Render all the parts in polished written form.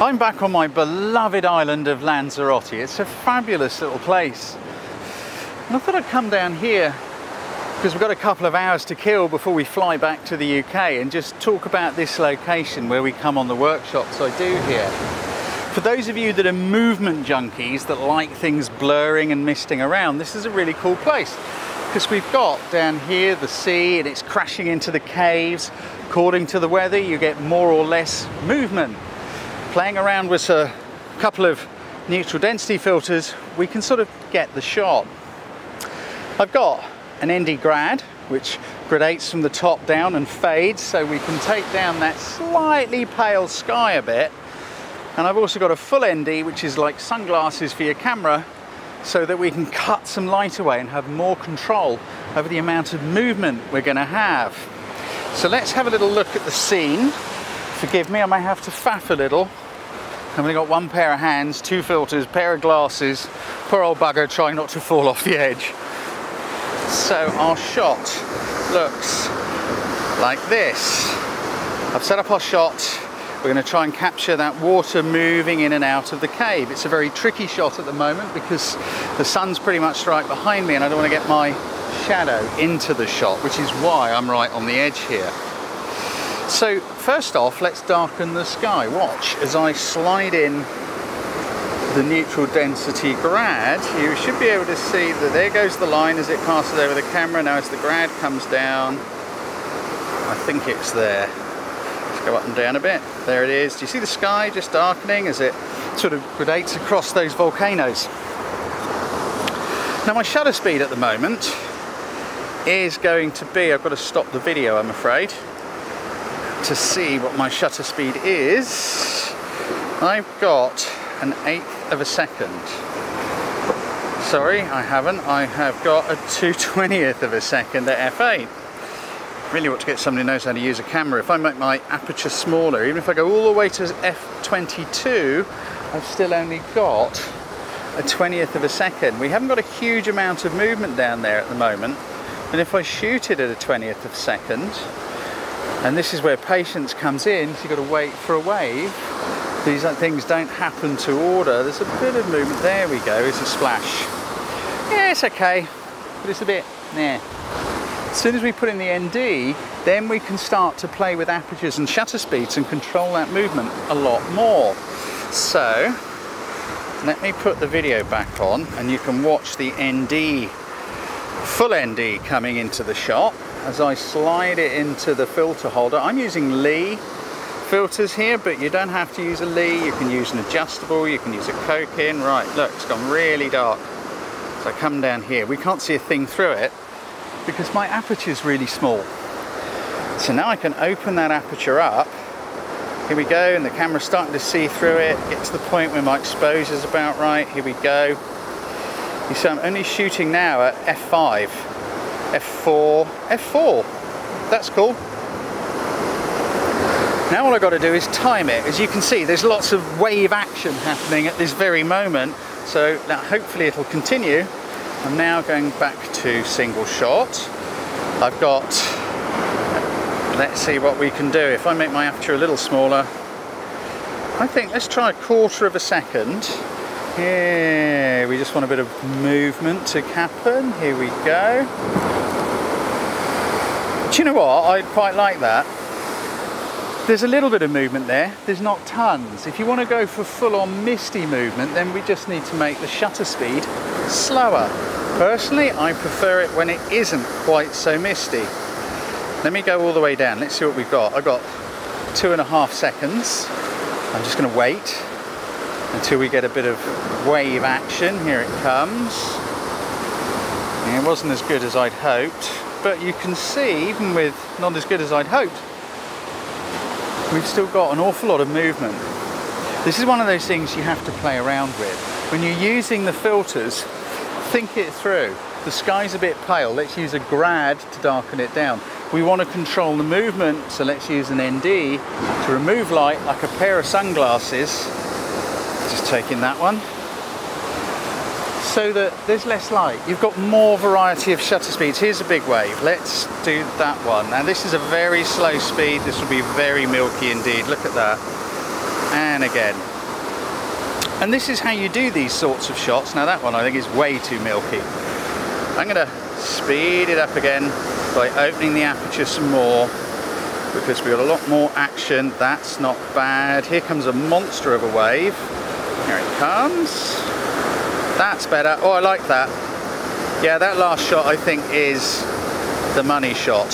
I'm back on my beloved island of Lanzarote. It's a fabulous little place. And I thought I'd come down here because we've got a couple of hours to kill before we fly back to the UK and just talk about this location where we come on the workshops I do here. For those of you that are movement junkies that like things blurring and misting around, this is a really cool place because we've got down here the sea and it's crashing into the caves. According to the weather, you get more or less movement. Playing around with a couple of neutral density filters, we can sort of get the shot. I've got an ND Grad, which gradates from the top down and fades, so we can take down that slightly pale sky a bit. And I've also got a full ND, which is like sunglasses for your camera, so that we can cut some light away and have more control over the amount of movement we're going to have. So let's have a little look at the scene. Forgive me, I may have to faff a little. I've only got one pair of hands, two filters, pair of glasses. Poor old bugger trying not to fall off the edge. So our shot looks like this. I've set up our shot. We're going to try and capture that water moving in and out of the cave. It's a very tricky shot at the moment because the sun's pretty much right behind me and I don't want to get my shadow into the shot, which is why I'm right on the edge here. So first off, let's darken the sky. Watch as I slide in the neutral density Grad. You should be able to see that there goes the line as it passes over the camera. Now as the Grad comes down, I think it's there. Let's go up and down a bit. There it is. Do you see the sky just darkening as it sort of gradates across those volcanoes? Now my shutter speed at the moment is going to be, I've got to stop the video I'm afraid, to see what my shutter speed is. I've got an 1/8 of a second. Sorry, I haven't. I have got a 2/20th of a second at f8. Really want to get somebody who knows how to use a camera. If I make my aperture smaller, even if I go all the way to f22, I've still only got a 1/20th of a second. We haven't got a huge amount of movement down there at the moment. And if I shoot it at a 1/20th of a second, and this is where patience comes in, so you've got to wait for a wave. These things don't happen to order. There's a bit of movement. There we go, it's a splash. Yeah, it's okay, but it's a bit, nah. As soon as we put in the ND, then we can start to play with apertures and shutter speeds and control that movement a lot more. So, let me put the video back on and you can watch the ND, full ND coming into the shot as I slide it into the filter holder. I'm using Lee filters here, but you don't have to use a Lee. You can use an adjustable, you can use a Coke in. Right, look, it's gone really dark. So I come down here, we can't see a thing through it because my aperture is really small. So now I can open that aperture up. Here we go, and the camera's starting to see through it. Get to the point where my exposure's about right. Here we go. You see I'm only shooting now at f5, f4, f4. That's cool. Now all I've got to do is time it. As you can see, there's lots of wave action happening at this very moment. So now hopefully it'll continue. I'm now going back to single shot. I've got, let's see what we can do. If I make my aperture a little smaller, I think let's try 1/4 of a second. Yeah, we just want a bit of movement to happen. Here we go. Do you know what? I quite like that. There's a little bit of movement there. There's not tons. If you want to go for full-on misty movement, then we just need to make the shutter speed slower. Personally, I prefer it when it isn't quite so misty. Let me go all the way down. Let's see what we've got. I've got 2.5 seconds. I'm just going to wait until we get a bit of wave action. Here it comes. And it wasn't as good as I'd hoped, but you can see, even with not as good as I'd hoped, we've still got an awful lot of movement. This is one of those things you have to play around with. When you're using the filters, think it through. The sky's a bit pale, let's use a Grad to darken it down. We want to control the movement, so let's use an ND to remove light like a pair of sunglasses. Just taking that one. So that there's less light. You've got more variety of shutter speeds. Here's a big wave. Let's do that one. Now this is a very slow speed. This will be very milky indeed. Look at that. and again. And this is how you do these sorts of shots. Now that one I think is way too milky. I'm going to speed it up again by opening the aperture some more, because we've got a lot more action. That's not bad. Here comes a monster of a wave. Here it comes. That's better. Oh, I like that. Yeah, that last shot I think is the money shot.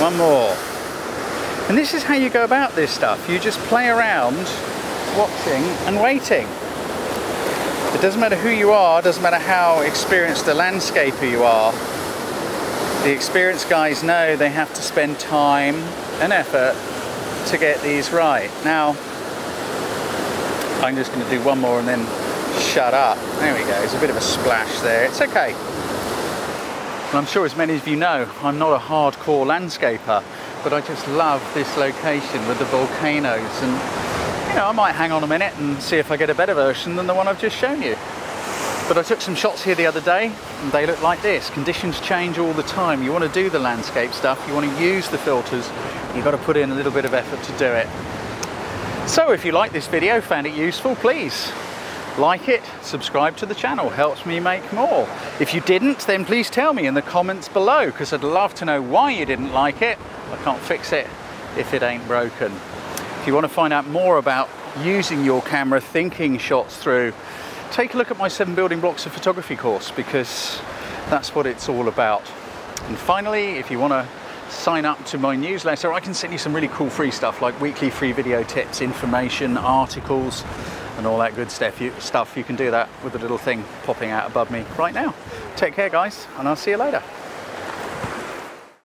One more. And this is how you go about this stuff. You just play around, watching and waiting. It doesn't matter who you are, doesn't matter how experienced a landscaper you are. The experienced guys know they have to spend time and effort to get these right. Now, I'm just going to do one more and then shut up. There we go, there's a bit of a splash there. It's okay. And I'm sure as many of you know, I'm not a hardcore landscaper, but I just love this location with the volcanoes, and you know, I might hang on a minute and see if I get a better version than the one I've just shown you. But I took some shots here the other day and they look like this. Conditions change all the time. You want to do the landscape stuff, you want to use the filters, you've got to put in a little bit of effort to do it. So if you like this video, found it useful, please like it, subscribe to the channel, helps me make more. If you didn't, then please tell me in the comments below, because I'd love to know why you didn't like it. I can't fix it if it ain't broken. If you want to find out more about using your camera, thinking shots through, take a look at my 7 building blocks of photography course, because that's what it's all about. And finally, if you want to sign up to my newsletter, I can send you some really cool free stuff like weekly free video tips, information, articles, and all that good stuff. You can do that with the little thing popping out above me right now. Take care, guys, and I'll see you later.